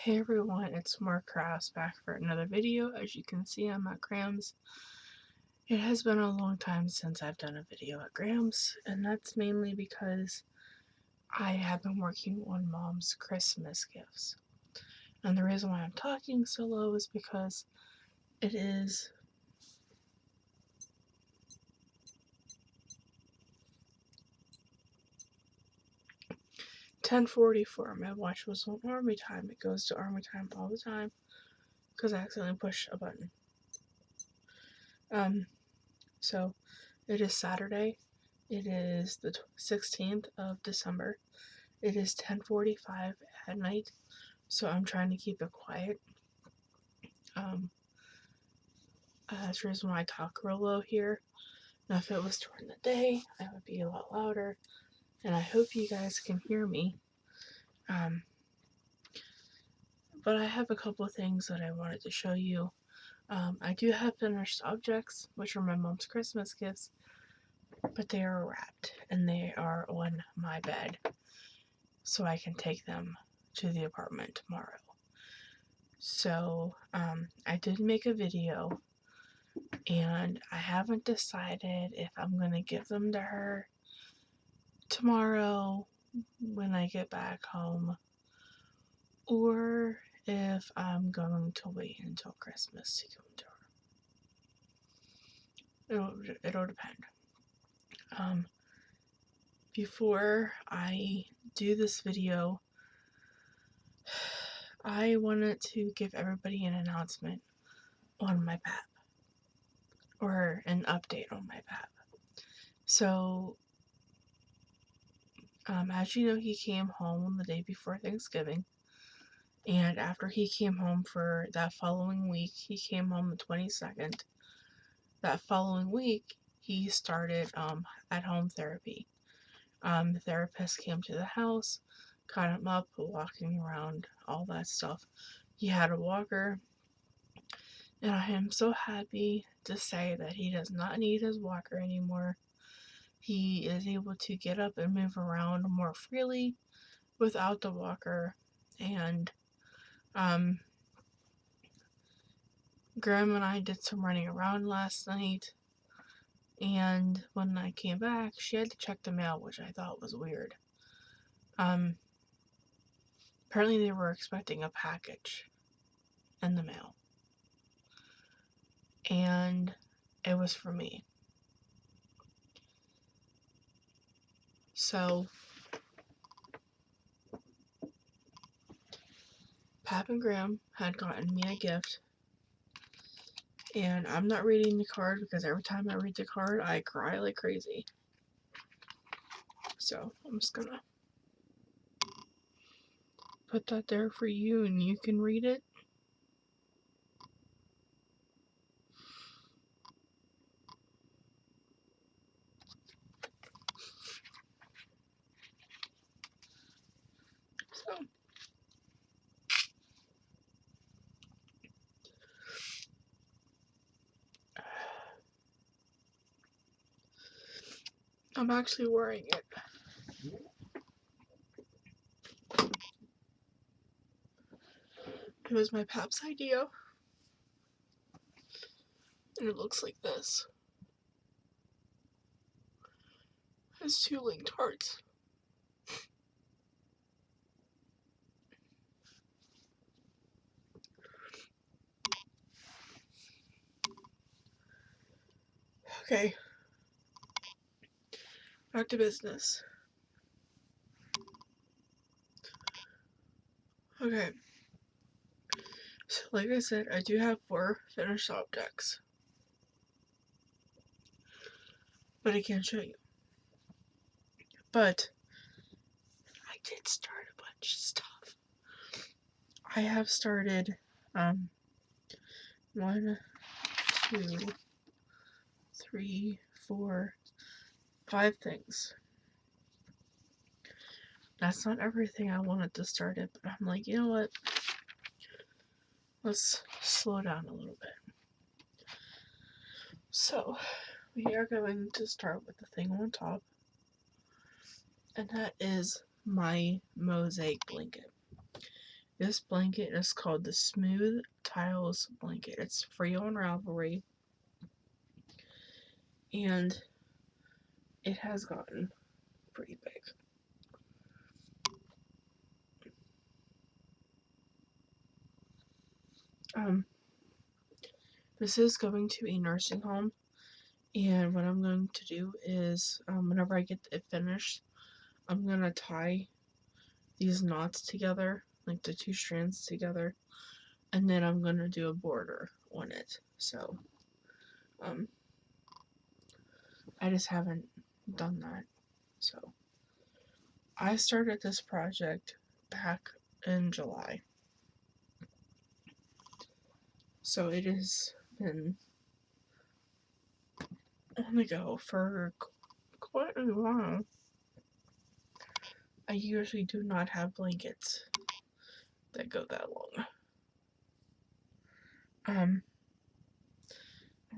Hey everyone, it's Mark Krause back for another video. As you can see, I'm at Graham's. It has been a long time since I've done a video at Graham's, and that's mainly because I have been working on Mom's Christmas gifts. And the reason why I'm talking so low is because it is 10:44. My watch was on army time. It goes to army time all the time because I accidentally pushed a button. So it is Saturday. It is the 16th of December. It is 10:45 at night, so I'm trying to keep it quiet. That's the reason why I talk real low here. Now, if it was during the day, I would be a lot louder, and I hope you guys can hear me. But I have a couple of things that I wanted to show you. I do have finished objects, which are my mom's Christmas gifts, but they are wrapped, and they are on my bed, so I can take them to the apartment tomorrow. So, I did make a video, and I haven't decided if I'm going to give them to her tomorrow when I get back home, or if I'm going to wait until Christmas to give them to her. It'll depend. Before I do this video, I wanted to give everybody an announcement on my PAP, or an update on my PAP. So, as you know, he came home the day before Thanksgiving, and after he came home for that following week, he came home the 22nd. That following week, he started at-home therapy. The therapist came to the house, got him up, walking around, all that stuff. He had a walker, and I am so happy to say that he does not need his walker anymore. He is able to get up and move around more freely without the walker, and Graham and I did some running around last night, and when I came back, she had to check the mail, which I thought was weird. Apparently they were expecting a package in the mail, and it was for me. So, Pap and Graham had gotten me a gift, and I'm not reading the card because every time I read the card, I cry like crazy. So, I'm just gonna put that there for you, and you can read it. So, I'm actually wearing it. It was my Pap's idea, and it looks like this. It has 2 linked hearts. Okay, back to business. Okay, so like I said, I do have 4 finished objects, but I can't show you. But I did start a bunch of stuff. I have started 1, 2, 3, 4, 5 things. That's not everything I wanted to start it, but I'm like, you know what? Let's slow down a little bit. So, we are going to start with the thing on top, and that is my mosaic blanket. This blanket is called the Smooth Tiles Blanket. It's free on Ravelry. And it has gotten pretty big. This is going to a nursing home, and what I'm going to do is, whenever I get it finished, I'm going to tie these knots together, like the two strands together, and then I'm going to do a border on it. So, I just haven't done that. So, I started this project back in July. So it has been on the go for quite a while. I usually do not have blankets that go that long. I'm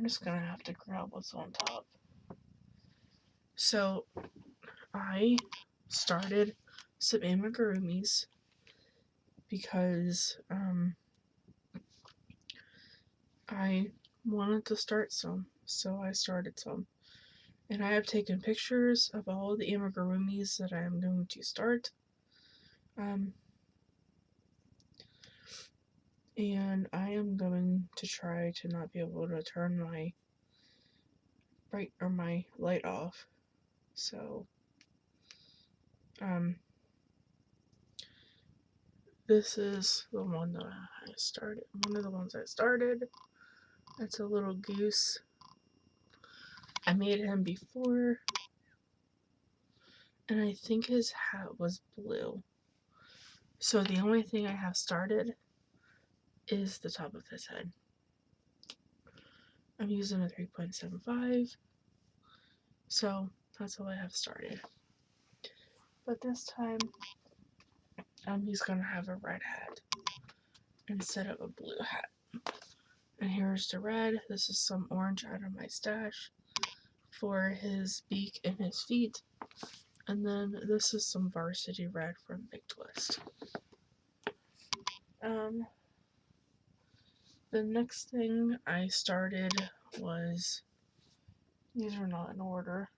just gonna have to grab what's on top. So I started some amigurumis because I wanted to start some, so I started some. And I have taken pictures of all the amigurumis that I am going to start. And I am going to try to not be able to turn my my light off. So, this is the one that I started. One of the ones I started. It's a little goose. I made him before, and I think his hat was blue. So the only thing I have started is the top of his head. I'm using a 3.75, so that's all I have started. But this time, he's gonna have a red hat instead of a blue hat. And here's the red. This is some orange out of my stash for his beak and his feet. And then this is some varsity red from Big Twist. The next thing I started was, these are not in order,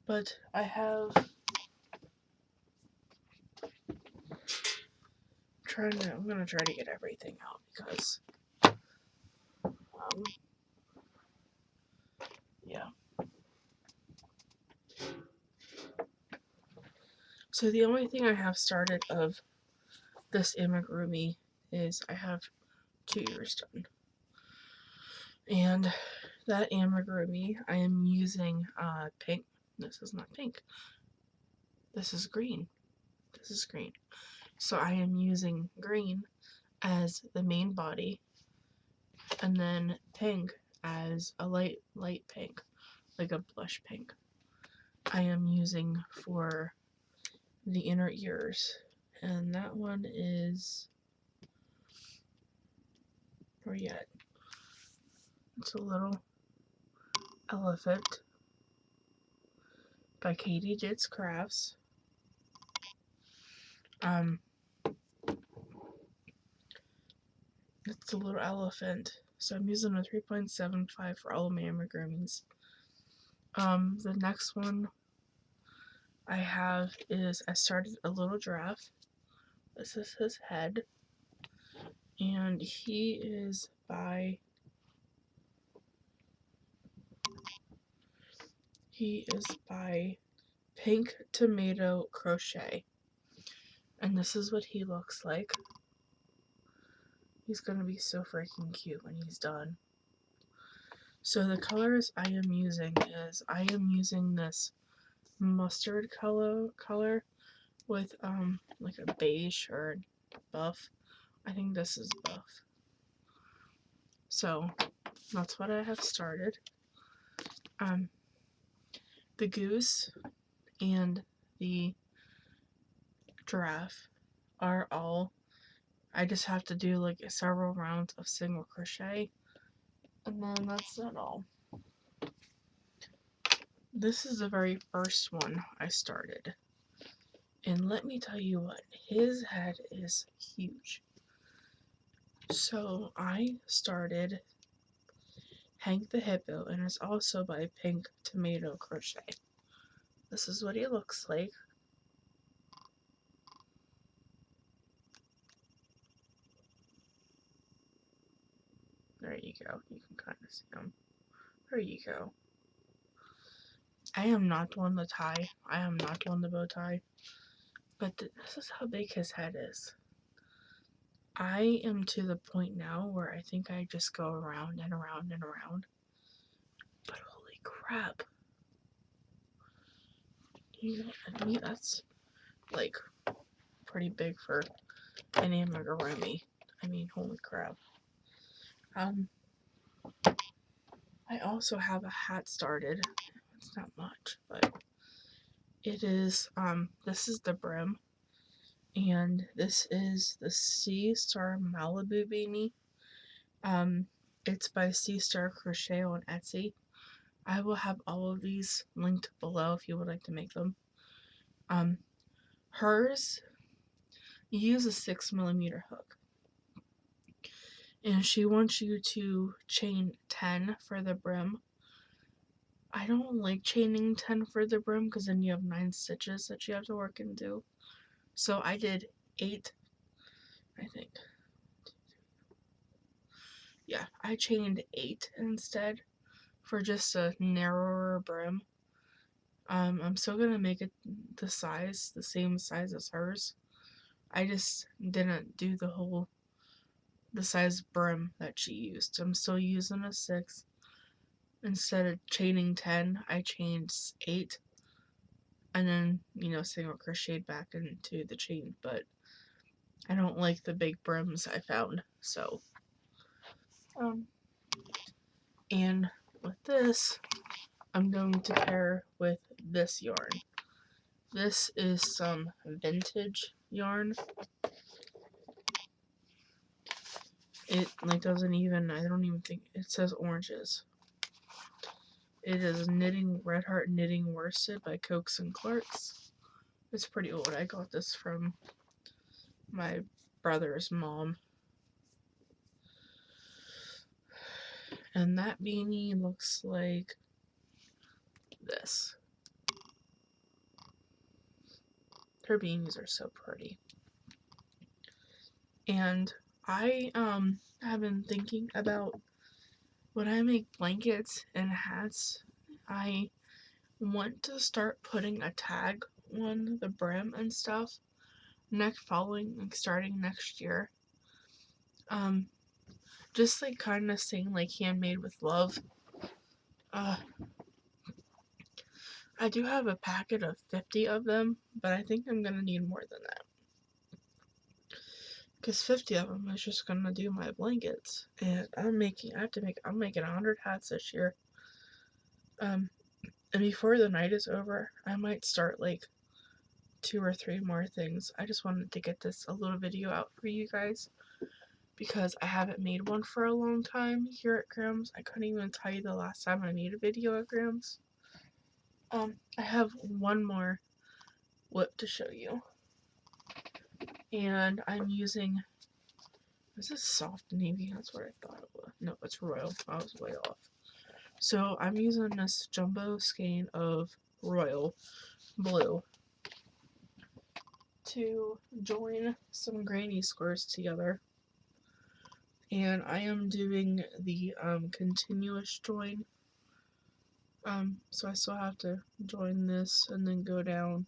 but I'm gonna try to get everything out because, yeah. So the only thing I have started of this amigurumi is I have 2 ears done. And that amigurumi, I am using pink. This is not pink. This is green. This is green. So I am using green as the main body, and then pink as a light pink, like a blush pink. I am using for the inner ears, and that one is, where yet? It's a little elephant by Katie Ditz Crafts. It's a little elephant, so I'm using a 3.75 for all of my amigurumis. The next one I have is, I started a little giraffe. This is his head, and he is by Pink Tomato Crochet, and this is what he looks like. He's gonna be so freaking cute when he's done. So the colors I am using is, I am using this mustard color with like a beige or buff. I think this is buff. So that's what I have started. The goose and the giraffe are all, I just have to do like several rounds of single crochet, and then that's it all. This is the very first one I started. And let me tell you what, his head is huge. So I started Hank the Hippo, and it's also by Pink Tomato Crochet. This is what he looks like. There you go. You can kind of see him. There you go. I am not doing the tie. I am not doing the bow tie. But this is how big his head is. I am to the point now where I think I just go around and around and around. But holy crap. I mean, that's like pretty big for an amigurumi. I mean, holy crap. I also have a hat started. It's not much, but it is, this is the brim, and this is the Sea Star Malibu beanie. It's by Sea Star Crochet on Etsy. I will have all of these linked below if you would like to make them. Hers, you use a 6mm hook, and she wants you to chain 10 for the brim. I don't like chaining 10 for the brim because then you have 9 stitches that you have to work into. So I did 8, I think. Yeah, I chained 8 instead for just a narrower brim. I'm still gonna make it the same size as hers. I just didn't do the size brim that she used. I'm still using a 6. Instead of chaining 10, I chained 8. And then, single crocheted back into the chain, but I don't like the big brims I found, so. And with this, I'm going to pair with this yarn. This is some vintage yarn. It doesn't even, I don't even think, it says oranges. It is Red Heart Knitting Worsted by Cokes and Clarks. It's pretty old. I got this from my brother's mom. And that beanie looks like this. Her beanies are so pretty. And I have been thinking about when I make blankets and hats, I want to start putting a tag on the brim and stuff starting next year. Just kind of saying handmade with love. I do have a packet of 50 of them, but I think I'm gonna need more than that. Because 50 of them is just gonna do my blankets. And I'm making 100 hats this year. And before the night is over, I might start 2 or 3 more things. I just wanted to get a little video out for you guys. Because I haven't made one for a long time here at Grams. I couldn't even tell you the last time I made a video at Grams. I have one more whip to show you. And I'm using, is this soft navy? That's what I thought it was. No, it's royal. I was way off. So I'm using this jumbo skein of royal blue to join some granny squares together. And I am doing the continuous join. So I still have to join this and then go down,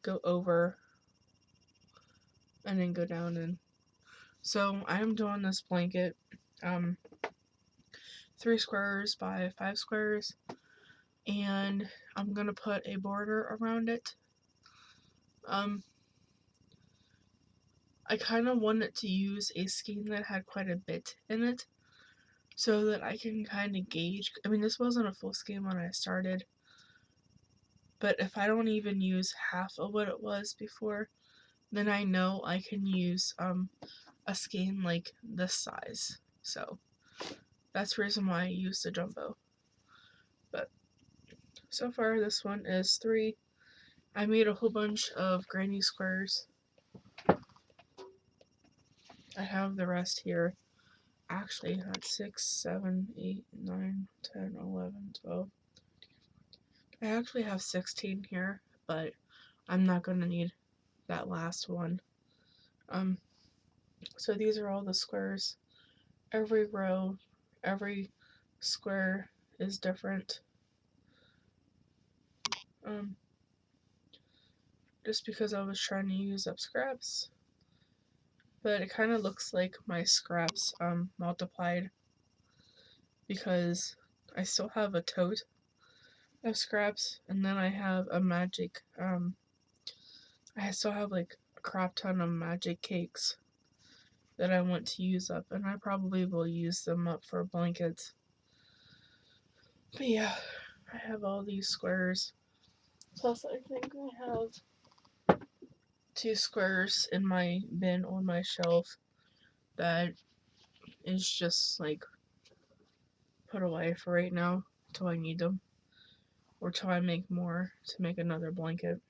go over, and then go down. And so I am doing this blanket 3 squares by 5 squares, and I'm gonna put a border around it. I kind of wanted to use a skein that had quite a bit in it so that I can kind of gauge. I mean, this wasn't a full skein when I started, but if I don't even use half of what it was before, then I know I can use a skein like this size. So that's the reason why I used the jumbo. But so far this one is 3 I made a whole bunch of granny squares. I have the rest here. Actually, that's 6, 7, 8, 9, 10, 11, 12. I actually have 16 here, but I'm not going to need that last one. So these are all the squares. Every row, every square is different. Just because I was trying to use up scraps. But it kind of looks like my scraps multiplied, because I still have a tote of scraps, and then I have a magic, I still have like a crap ton of magic cakes that I want to use up, and I probably will use them up for blankets. But yeah, I have all these squares. Plus, I think I have 2 squares in my bin on my shelf that is just like put away for right now till I need them, or till I make more to make another blanket.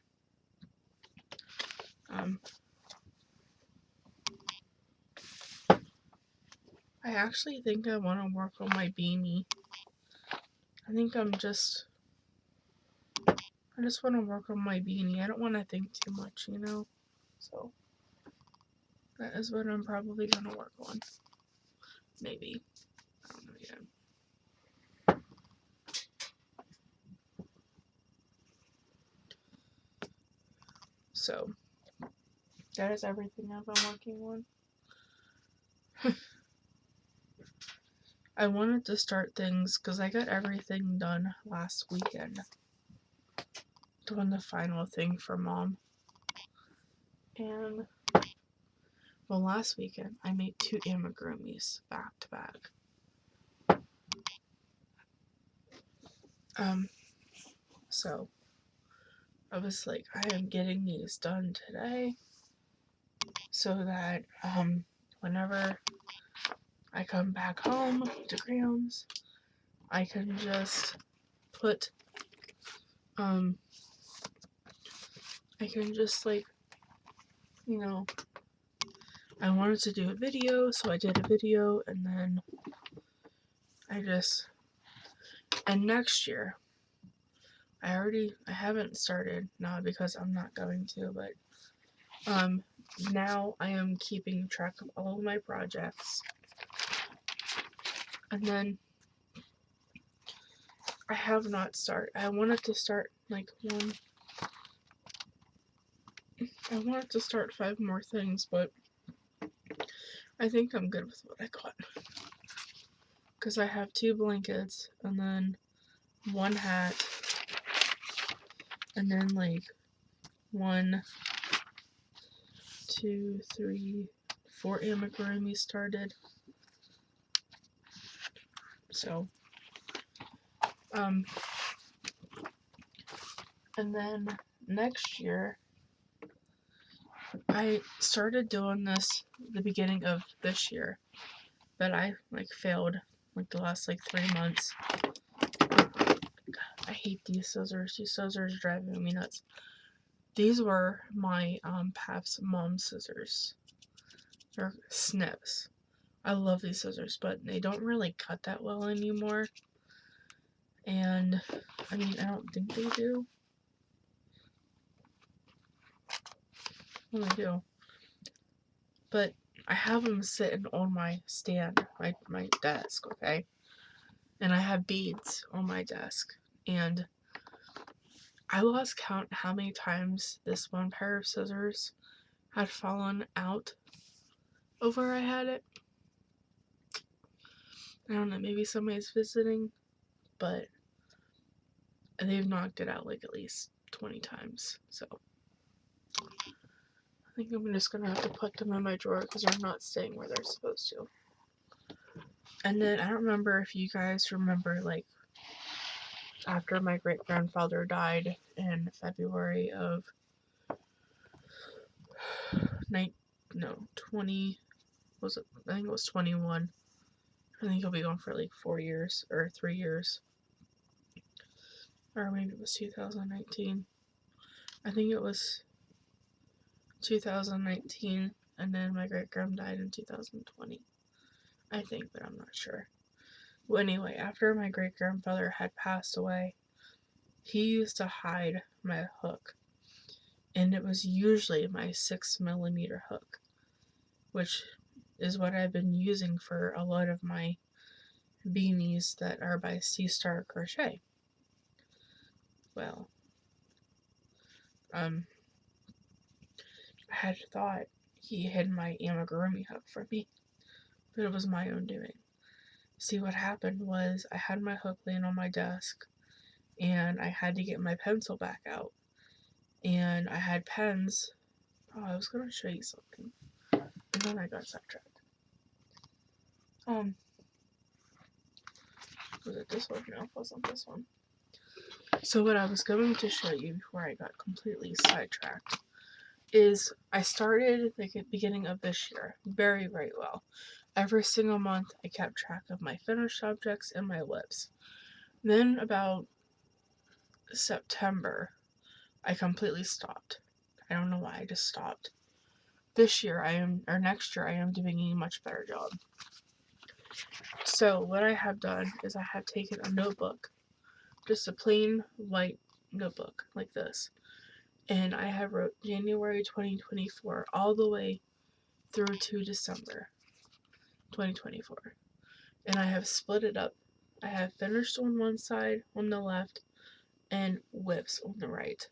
I actually think I want to work on my beanie. I just want to work on my beanie. I don't want to think too much, you know? So, that is what I'm probably going to work on. Maybe. I don't know yet. So, that is everything I've been working on. I wanted to start things because I got everything done last weekend. Doing the final thing for Mom. And, well, last weekend I made 2 amigurumis back to back. So I was like, I am getting these done today so that whenever I come back home to Graham's, I can just put I can just like, you know, I wanted to do a video, so I did a video, and then and next year I haven't started now because I'm not going to, but now I am keeping track of all of my projects. And then I have not started. I wanted to start I wanted to start 5 more things, but I think I'm good with what I got. Because I have 2 blankets, and then 1 hat, and then like 1, 2, 3, 4 amigurumi started. So, and then next year, I started doing this the beginning of this year, but I failed the last 3 months. God, I hate these scissors. These scissors are driving me nuts. These were my Pap's mom scissors. They're snips. I love these scissors, but they don't really cut that well anymore. And I mean, I don't think they do. Well, they do. But I have them sitting on my stand, my desk, okay? And I have beads on my desk. And I lost count how many times this one pair of scissors had fallen out over I had it. I don't know, maybe somebody's visiting, but they've knocked it out at least 20 times. So I think I'm just gonna have to put them in my drawer because they're not staying where they're supposed to. And then I don't remember if you guys remember after my great-grandfather died in February of 20, was it? I think it was 21. I think he'll be gone for 4 years or 3 years. Or maybe it was 2019. I think it was 2019, and then my great-grandma died in 2020. I think, but I'm not sure. Well, anyway, after my great-grandfather had passed away, he used to hide my hook, and it was usually my 6mm hook, which is what I've been using for a lot of my beanies that are by Sea Star Crochet. Well, I had thought he hid my amigurumi hook from me, but it was my own doing. See, what happened was I had my hook laying on my desk, and I had to get my pencil back out, and I had pens. Oh, I was gonna show you something, and then I got sidetracked. Was it this one? No, it wasn't this one. So what I was going to show you before I got completely sidetracked is I started at the beginning of this year very, very well. Every single month I kept track of my finished objects and my WIPs. Then about September, I completely stopped. I don't know why, I just stopped. Next year I am doing a much better job. So what I have done is I have taken a notebook, just a plain white notebook like this, and I have wrote January 2024 all the way through to December 2024, and I have split it up. I have finished on one side on the left and WIPs on the right.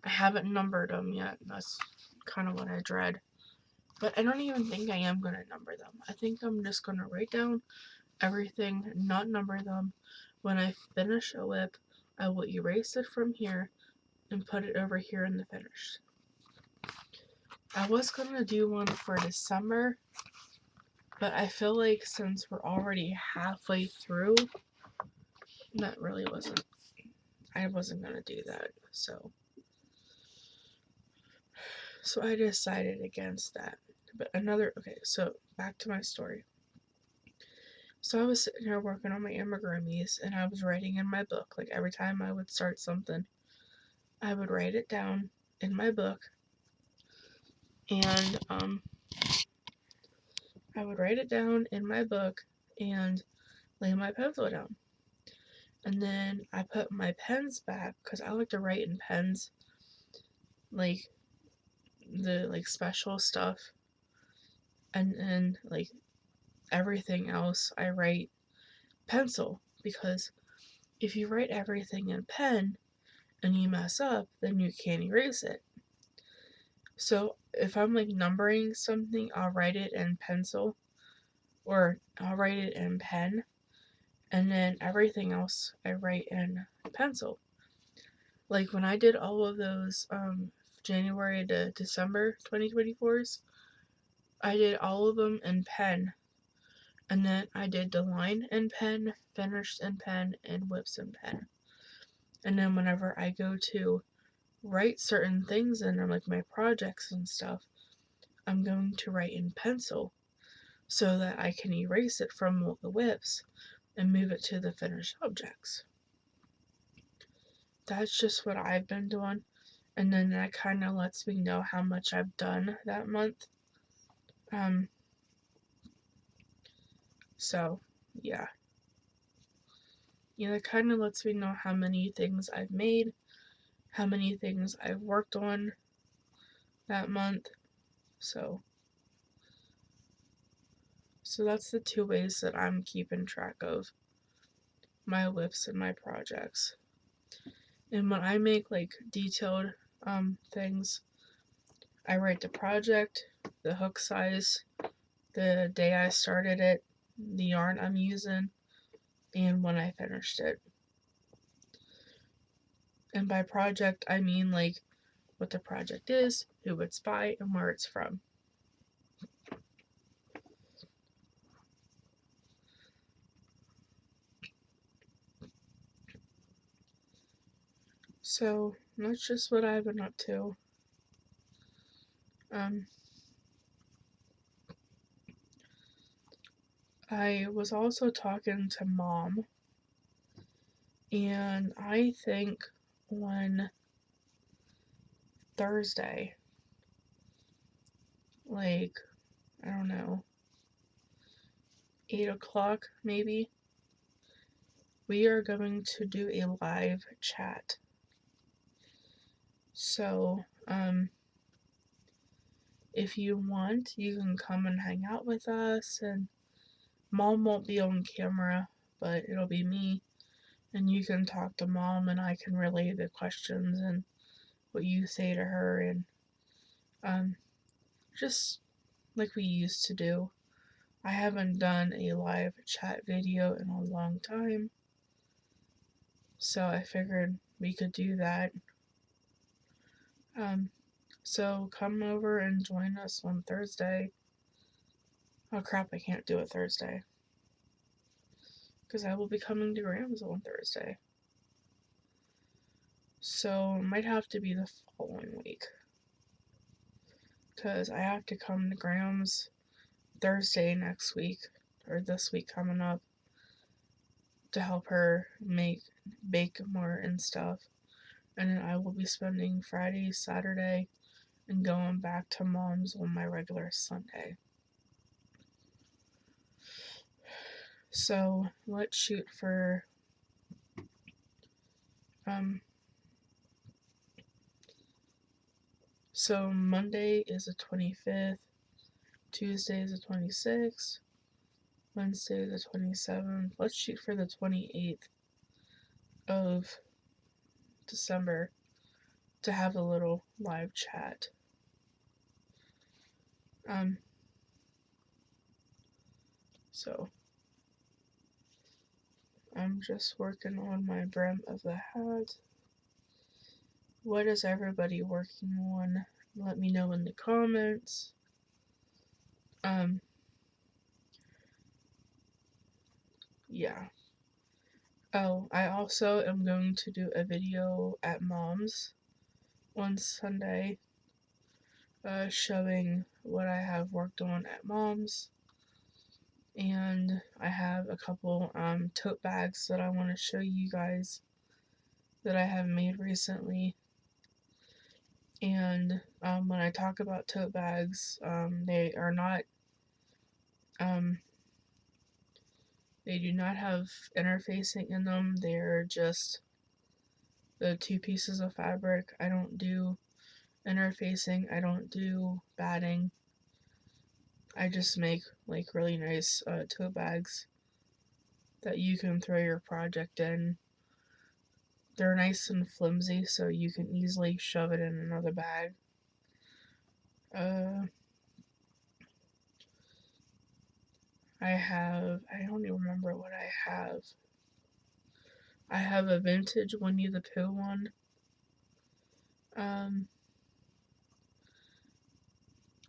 I haven't numbered them yet. That's kind of what I dread. But I don't even think I am going to number them. I think I'm just going to write down everything, not number them. When I finish a WIP, I will erase it from here and put it over here in the finished. I was going to do one for December, but I feel like since we're already halfway through, that really wasn't, I wasn't going to do that. So I decided against that. But okay, so back to my story. So I was sitting here working on my amigurumis, and I was writing in my book. Like every time I would start something, I would write it down in my book, and I would write it down in my book and lay my pencil down. And then I put my pens back because I like to write in pens, like the special stuff, and then like everything else I write pencil, because if you write everything in pen and you mess up, then you can't erase it. So if I'm like numbering something, I'll write it in pencil, or I'll write it in pen, and then everything else I write in pencil. Like when I did all of those January to December 2024s, I did all of them in pen, and then I did the line in pen, finished in pen, and WIPs in pen. And then whenever I go to write certain things in them, like my projects and stuff, I'm going to write in pencil so that I can erase it from the WIPs and move it to the finished objects. That's just what I've been doing, and then that kind of lets me know how much I've done that month. So yeah, that kind of lets me know how many things I've made, how many things I've worked on that month. So that's the two ways that I'm keeping track of my WIPs and my projects. And when I make like detailed things, I write the project, the hook size, the day I started it, the yarn I'm using, and when I finished it. And by project, I mean like what the project is, who it's by, and where it's from. So that's just what I've been up to. I was also talking to Mom, and I think when Thursday, like, I don't know, 8 o'clock maybe, we are going to do a live chat. So, if you want, you can come and hang out with us, and Mom won't be on camera, but it'll be me, and you can talk to Mom, and I can relay the questions and what you say to her, and just like we used to do. I haven't done a live chat video in a long time, so I figured we could do that. So come over and join us on Thursday. Oh crap, I can't do it Thursday, because I will be coming to Graham's on Thursday. So it might have to be the following week, because I have to come to Graham's Thursday next week, or this week coming up, to help her bake more and stuff. And then I will be spending Friday, Saturday, and going back to Mom's on my regular Sunday. So let's shoot for so Monday is the 25th, Tuesday is the 26th, Wednesday is the 27th. Let's shoot for the 28th of December to have a little live chat. So I'm just working on my brim of the hat. What is everybody working on? Let me know in the comments. Yeah. Oh, I also am going to do a video at Mom's on Sunday, showing what I have worked on at Mom's. And I have a couple tote bags that I want to show you guys that I have made recently. And when I talk about tote bags, they are not, they do not have interfacing in them. They're just the two pieces of fabric. I don't do interfacing. I don't do batting. I just make like really nice tote bags that you can throw your project in. They're nice and flimsy, so you can easily shove it in another bag. I don't even remember what I have. I have a vintage Winnie the Pooh one. I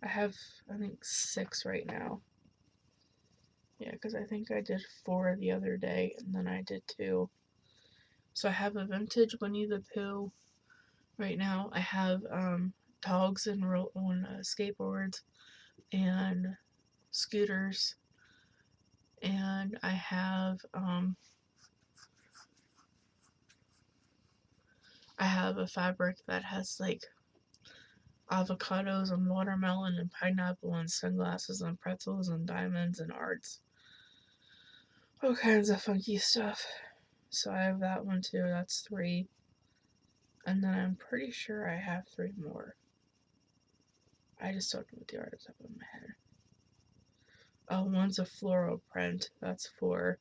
have, I think, 6 right now. Yeah, because I think I did 4 the other day, and then I did 2. So I have a vintage Winnie the Pooh right now. I have dogs on skateboards and scooters, and I have a fabric that has like avocados and watermelon and pineapple and sunglasses and pretzels and diamonds and arts. All kinds of funky stuff. So I have that one too. That's 3. And then I'm pretty sure I have 3 more. I just don't know what they are at the top of my head. Oh, one's a floral print. That's 4.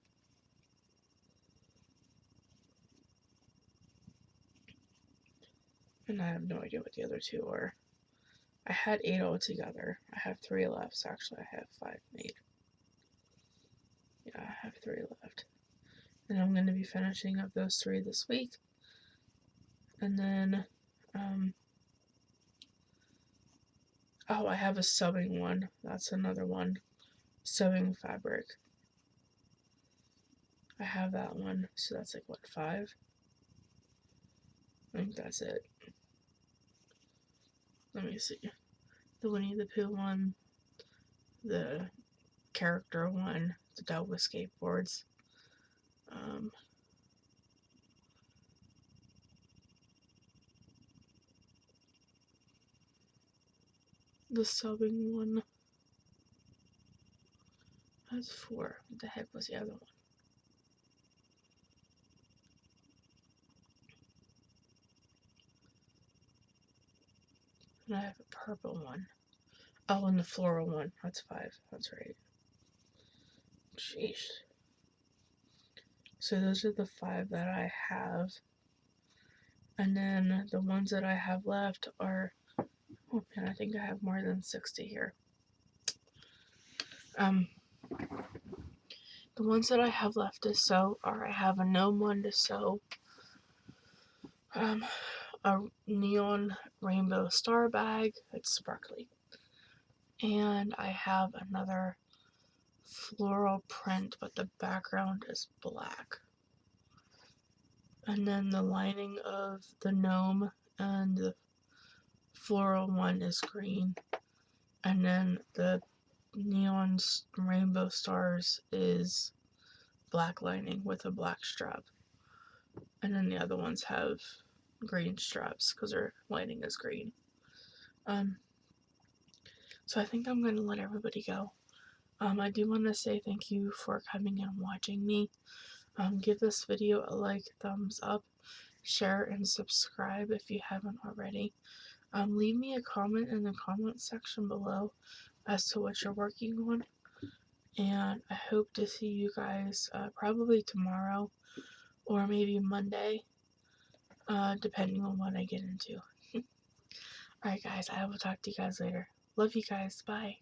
And I have no idea what the other 2 are. I had 8 altogether. I have 3 left. So actually, I have 5 made. Yeah, I have 3 left. And I'm going to be finishing up those 3 this week. And then, oh, I have a sewing one. That's another one. Sewing fabric. I have that one. So that's like, what, 5? I think that's it. Let me see. The Winnie the Pooh one. The character one. The dog with skateboards. The subbing one has 4. What the heck was the other one? And I have a purple one. Oh, and the floral one. That's 5. That's right. Sheesh. So those are the 5 that I have. And then the ones that I have left are... Oh man, I think I have more than 60 here. The ones that I have left to sew are, I have a gnome one to sew, a neon rainbow star bag, it's sparkly, and I have another floral print, but the background is black. And then the lining of the gnome and the floral one is green, and then the neon rainbow stars is black lining with a black strap. And then the other ones have green straps because their lining is green. So I think I'm going to let everybody go. I do want to say thank you for coming and watching me. Give this video a like, thumbs up, share, and subscribe if you haven't already. Leave me a comment in the comment section below as to what you're working on. And I hope to see you guys probably tomorrow or maybe Monday, depending on what I get into. Alright guys, I will talk to you guys later. Love you guys. Bye.